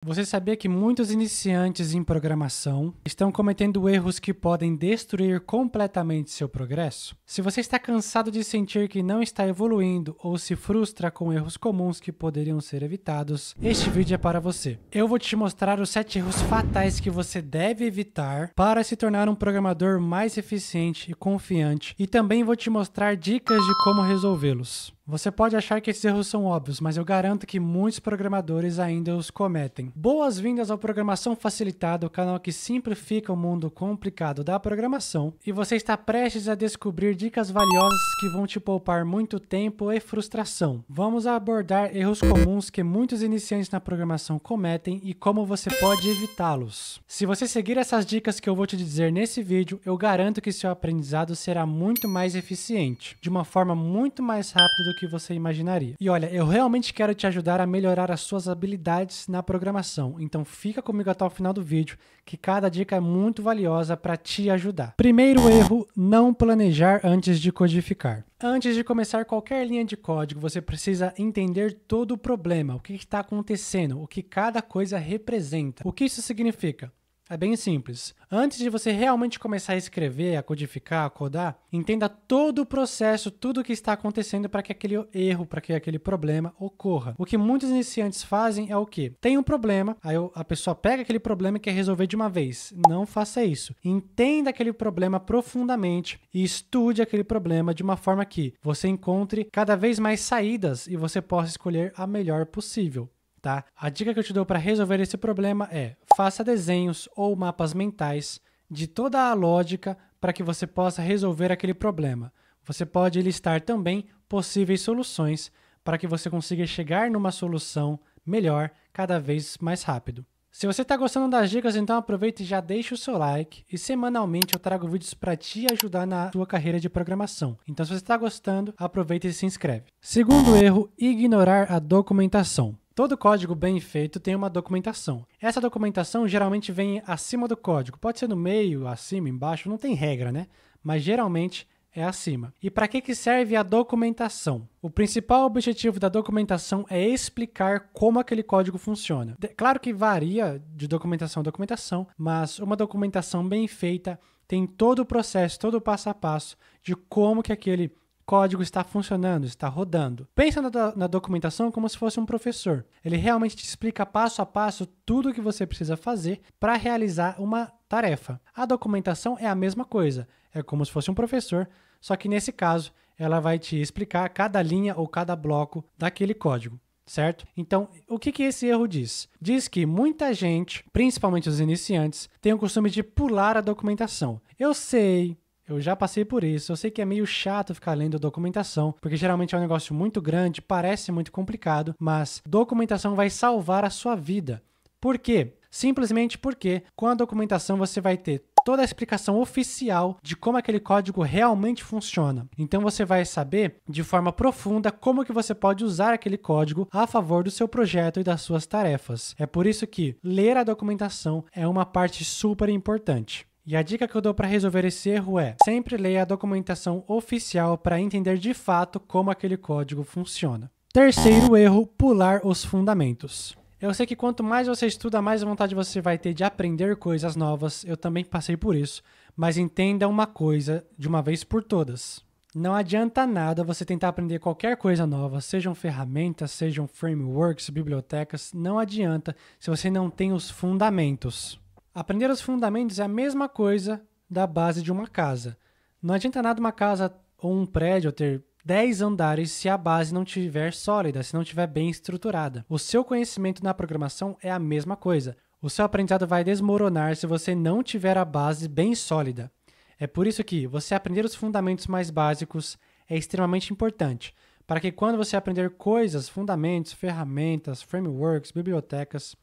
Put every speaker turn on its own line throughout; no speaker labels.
Você sabia que muitos iniciantes em programação estão cometendo erros que podem destruir completamente seu progresso? Se você está cansado de sentir que não está evoluindo ou se frustra com erros comuns que poderiam ser evitados, este vídeo é para você. Eu vou te mostrar os 7 erros fatais que você deve evitar para se tornar um programador mais eficiente e confiante, e também vou te mostrar dicas de como resolvê-los. Você pode achar que esses erros são óbvios, mas eu garanto que muitos programadores ainda os cometem. Boas-vindas ao Programação Facilitada, o canal que simplifica o mundo complicado da programação, e você está prestes a descobrir dicas valiosas que vão te poupar muito tempo e frustração. Vamos abordar erros comuns que muitos iniciantes na programação cometem e como você pode evitá-los. Se você seguir essas dicas que eu vou te dizer nesse vídeo, eu garanto que seu aprendizado será muito mais eficiente, de uma forma muito mais rápida do que você imaginaria. E olha, eu realmente quero te ajudar a melhorar as suas habilidades na programação, então fica comigo até o final do vídeo, que cada dica é muito valiosa para te ajudar. Primeiro erro, não planejar antes de codificar. Antes de começar qualquer linha de código, você precisa entender todo o problema, o que está acontecendo, o que cada coisa representa. O que isso significa? É bem simples. Antes de você realmente começar a escrever, a codificar, a codar, entenda todo o processo, tudo o que está acontecendo para que aquele erro, para que aquele problema ocorra. O que muitos iniciantes fazem é o quê? Tem um problema, aí a pessoa pega aquele problema e quer resolver de uma vez. Não faça isso. Entenda aquele problema profundamente e estude aquele problema de uma forma que você encontre cada vez mais saídas e você possa escolher a melhor possível. Tá? A dica que eu te dou para resolver esse problema é: faça desenhos ou mapas mentais de toda a lógica para que você possa resolver aquele problema. Você pode listar também possíveis soluções para que você consiga chegar numa solução melhor cada vez mais rápido. Se você está gostando das dicas, então aproveita e já deixa o seu like, e semanalmente eu trago vídeos para te ajudar na sua carreira de programação. Então, se você está gostando, aproveita e se inscreve. Segundo erro, ignorar a documentação. Todo código bem feito tem uma documentação. Essa documentação geralmente vem acima do código. Pode ser no meio, acima, embaixo, não tem regra, né? Mas geralmente é acima. E para que serve a documentação? O principal objetivo da documentação é explicar como aquele código funciona. Claro que varia de documentação a documentação, mas uma documentação bem feita tem todo o processo, todo o passo a passo de como que aquele código está funcionando, está rodando. Pensa na documentação como se fosse um professor. Ele realmente te explica passo a passo tudo o que você precisa fazer para realizar uma tarefa. A documentação é a mesma coisa. É como se fosse um professor, só que nesse caso ela vai te explicar cada linha ou cada bloco daquele código, certo? Então, o que esse erro diz? Diz que muita gente, principalmente os iniciantes, tem o costume de pular a documentação. Eu sei, eu já passei por isso, eu sei que é meio chato ficar lendo documentação, porque geralmente é um negócio muito grande, parece muito complicado, mas documentação vai salvar a sua vida. Por quê? Simplesmente porque com a documentação você vai ter toda a explicação oficial de como aquele código realmente funciona. Então você vai saber de forma profunda como que você pode usar aquele código a favor do seu projeto e das suas tarefas. É por isso que ler a documentação é uma parte super importante. E a dica que eu dou para resolver esse erro é: sempre leia a documentação oficial para entender de fato como aquele código funciona. Terceiro erro, pular os fundamentos. Eu sei que quanto mais você estuda, mais vontade você vai ter de aprender coisas novas. Eu também passei por isso. Mas entenda uma coisa de uma vez por todas. Não adianta nada você tentar aprender qualquer coisa nova, sejam ferramentas, sejam frameworks, bibliotecas. Não adianta se você não tem os fundamentos. Aprender os fundamentos é a mesma coisa da base de uma casa. Não adianta nada uma casa ou um prédio ter 10 andares se a base não estiver sólida, se não estiver bem estruturada. O seu conhecimento na programação é a mesma coisa. O seu aprendizado vai desmoronar se você não tiver a base bem sólida. É por isso que você aprender os fundamentos mais básicos é extremamente importante, para que quando você aprender coisas, fundamentos, ferramentas, frameworks, bibliotecas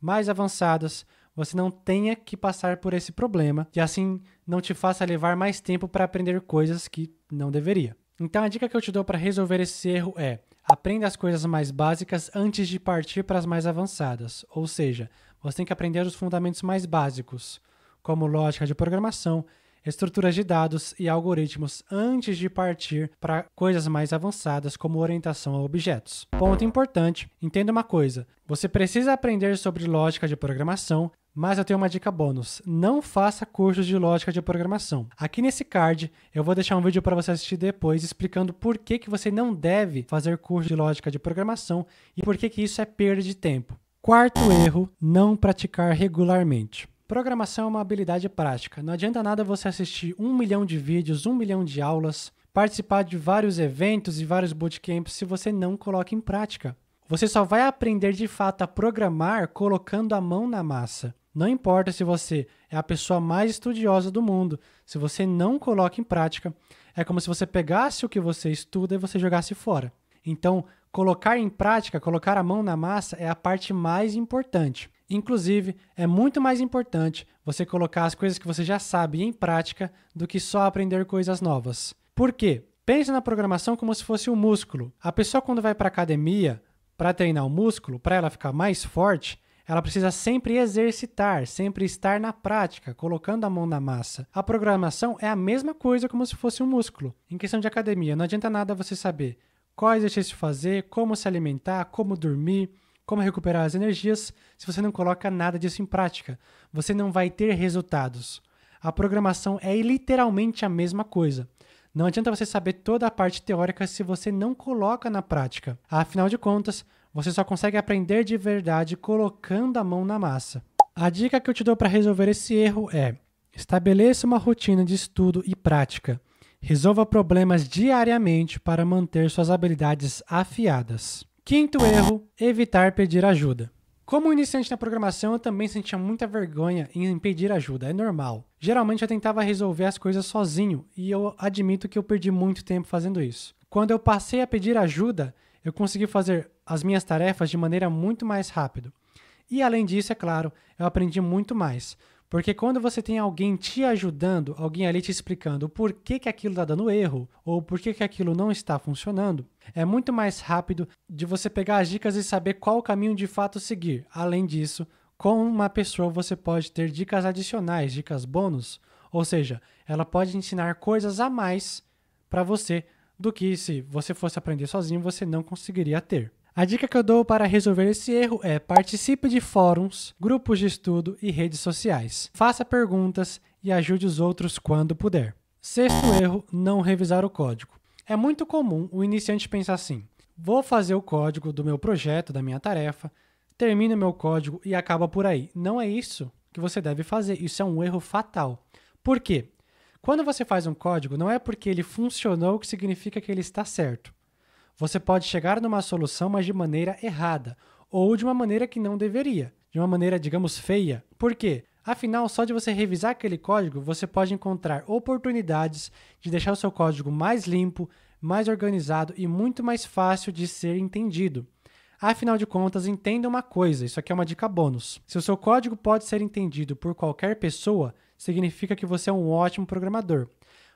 mais avançadas, você não tenha que passar por esse problema e assim não te faça levar mais tempo para aprender coisas que não deveria. Então a dica que eu te dou para resolver esse erro é: aprenda as coisas mais básicas antes de partir para as mais avançadas. Ou seja, você tem que aprender os fundamentos mais básicos, como lógica de programação, estruturas de dados e algoritmos antes de partir para coisas mais avançadas como orientação a objetos. Ponto importante, entenda uma coisa, você precisa aprender sobre lógica de programação, mas eu tenho uma dica bônus, não faça cursos de lógica de programação. Aqui nesse card eu vou deixar um vídeo para você assistir depois explicando por que você não deve fazer curso de lógica de programação e por que isso é perda de tempo. Quarto erro, não praticar regularmente. Programação é uma habilidade prática. Não adianta nada você assistir 1 milhão de vídeos, 1 milhão de aulas, participar de vários eventos e vários bootcamps se você não coloca em prática. Você só vai aprender de fato a programar colocando a mão na massa. Não importa se você é a pessoa mais estudiosa do mundo, se você não coloca em prática, é como se você pegasse o que você estuda e você jogasse fora. Então, colocar em prática, colocar a mão na massa é a parte mais importante. Inclusive, é muito mais importante você colocar as coisas que você já sabe em prática do que só aprender coisas novas. Por quê? Pense na programação como se fosse um músculo. A pessoa quando vai para a academia para treinar o músculo, para ela ficar mais forte, ela precisa sempre exercitar, sempre estar na prática, colocando a mão na massa. A programação é a mesma coisa como se fosse um músculo. Em questão de academia, não adianta nada você saber qual exercício fazer, como se alimentar, como dormir, como recuperar as energias, se você não coloca nada disso em prática. Você não vai ter resultados. A programação é literalmente a mesma coisa. Não adianta você saber toda a parte teórica se você não coloca na prática. Afinal de contas, você só consegue aprender de verdade colocando a mão na massa. A dica que eu te dou para resolver esse erro é: estabeleça uma rotina de estudo e prática. Resolva problemas diariamente para manter suas habilidades afiadas. Quinto erro, evitar pedir ajuda. Como iniciante na programação, eu também sentia muita vergonha em pedir ajuda, é normal. Geralmente eu tentava resolver as coisas sozinho e eu admito que eu perdi muito tempo fazendo isso. Quando eu passei a pedir ajuda, eu consegui fazer as minhas tarefas de maneira muito mais rápida. E além disso, é claro, eu aprendi muito mais. Porque quando você tem alguém te ajudando, alguém ali te explicando por que aquilo está dando erro, ou por que aquilo não está funcionando, é muito mais rápido de você pegar as dicas e saber qual caminho de fato seguir. Além disso, com uma pessoa você pode ter dicas adicionais, dicas bônus, ou seja, ela pode ensinar coisas a mais para você do que se você fosse aprender sozinho você não conseguiria ter. A dica que eu dou para resolver esse erro é: participe de fóruns, grupos de estudo e redes sociais. Faça perguntas e ajude os outros quando puder. Sexto erro, não revisar o código. É muito comum o iniciante pensar assim: vou fazer o código do meu projeto, da minha tarefa, termino meu código e acaba por aí. Não é isso que você deve fazer, isso é um erro fatal. Por quê? Quando você faz um código, não é porque ele funcionou que significa que ele está certo. Você pode chegar numa solução, mas de maneira errada, ou de uma maneira que não deveria, de uma maneira, digamos, feia. Por quê? Afinal, só de você revisar aquele código, você pode encontrar oportunidades de deixar o seu código mais limpo, mais organizado e muito mais fácil de ser entendido. Afinal de contas, entenda uma coisa, isso aqui é uma dica bônus. Se o seu código pode ser entendido por qualquer pessoa, significa que você é um ótimo programador.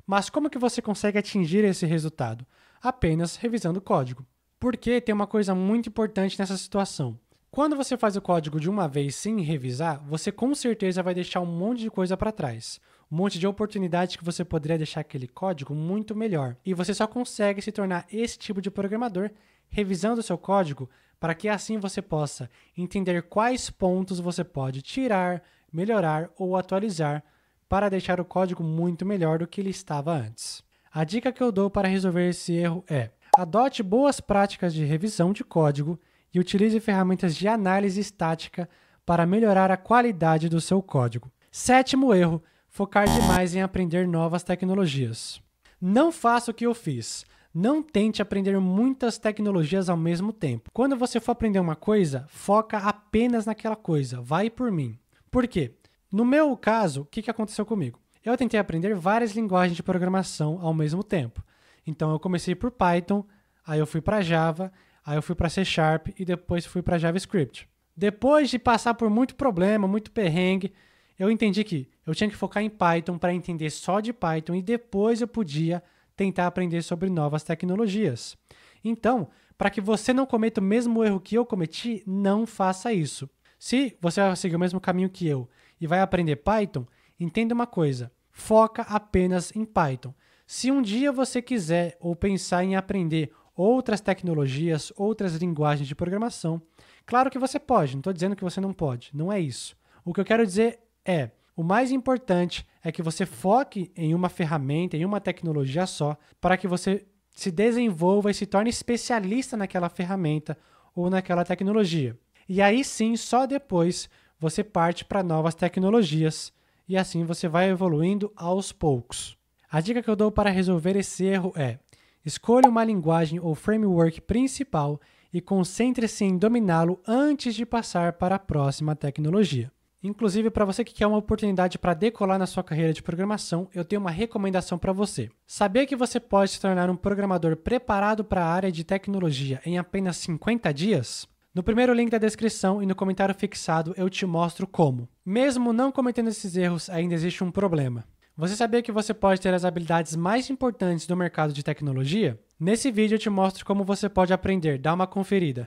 Mas como que você consegue atingir esse resultado? Apenas revisando o código. Porque tem uma coisa muito importante nessa situação. Quando você faz o código de uma vez sem revisar, você com certeza vai deixar um monte de coisa para trás. Um monte de oportunidades que você poderia deixar aquele código muito melhor. E você só consegue se tornar esse tipo de programador revisando o seu código para que assim você possa entender quais pontos você pode tirar, melhorar ou atualizar para deixar o código muito melhor do que ele estava antes. A dica que eu dou para resolver esse erro é: adote boas práticas de revisão de código e utilize ferramentas de análise estática para melhorar a qualidade do seu código. Sétimo erro, focar demais em aprender novas tecnologias. Não faça o que eu fiz. Não tente aprender muitas tecnologias ao mesmo tempo. Quando você for aprender uma coisa, foca apenas naquela coisa. Vai por mim. Por quê? No meu caso, o que aconteceu comigo? Eu tentei aprender várias linguagens de programação ao mesmo tempo. Então eu comecei por Python, aí eu fui para Java, aí eu fui para C# e depois fui para JavaScript. Depois de passar por muito problema, muito perrengue, eu entendi que eu tinha que focar em Python para entender só de Python e depois eu podia tentar aprender sobre novas tecnologias. Então, para que você não cometa o mesmo erro que eu cometi, não faça isso. Se você vai seguir o mesmo caminho que eu e vai aprender Python, entenda uma coisa: foca apenas em Python. Se um dia você quiser ou pensar em aprender outras tecnologias, outras linguagens de programação, claro que você pode, não estou dizendo que você não pode, não é isso. O que eu quero dizer é, o mais importante é que você foque em uma ferramenta, em uma tecnologia só, para que você se desenvolva e se torne especialista naquela ferramenta ou naquela tecnologia. E aí sim, só depois você parte para novas tecnologias e assim você vai evoluindo aos poucos. A dica que eu dou para resolver esse erro é: escolha uma linguagem ou framework principal e concentre-se em dominá-lo antes de passar para a próxima tecnologia. Inclusive, para você que quer uma oportunidade para decolar na sua carreira de programação, eu tenho uma recomendação para você. Sabia que você pode se tornar um programador preparado para a área de tecnologia em apenas 50 dias? No primeiro link da descrição e no comentário fixado eu te mostro como. Mesmo não cometendo esses erros, ainda existe um problema. Você sabia que você pode ter as habilidades mais importantes do mercado de tecnologia? Nesse vídeo eu te mostro como você pode aprender, dá uma conferida.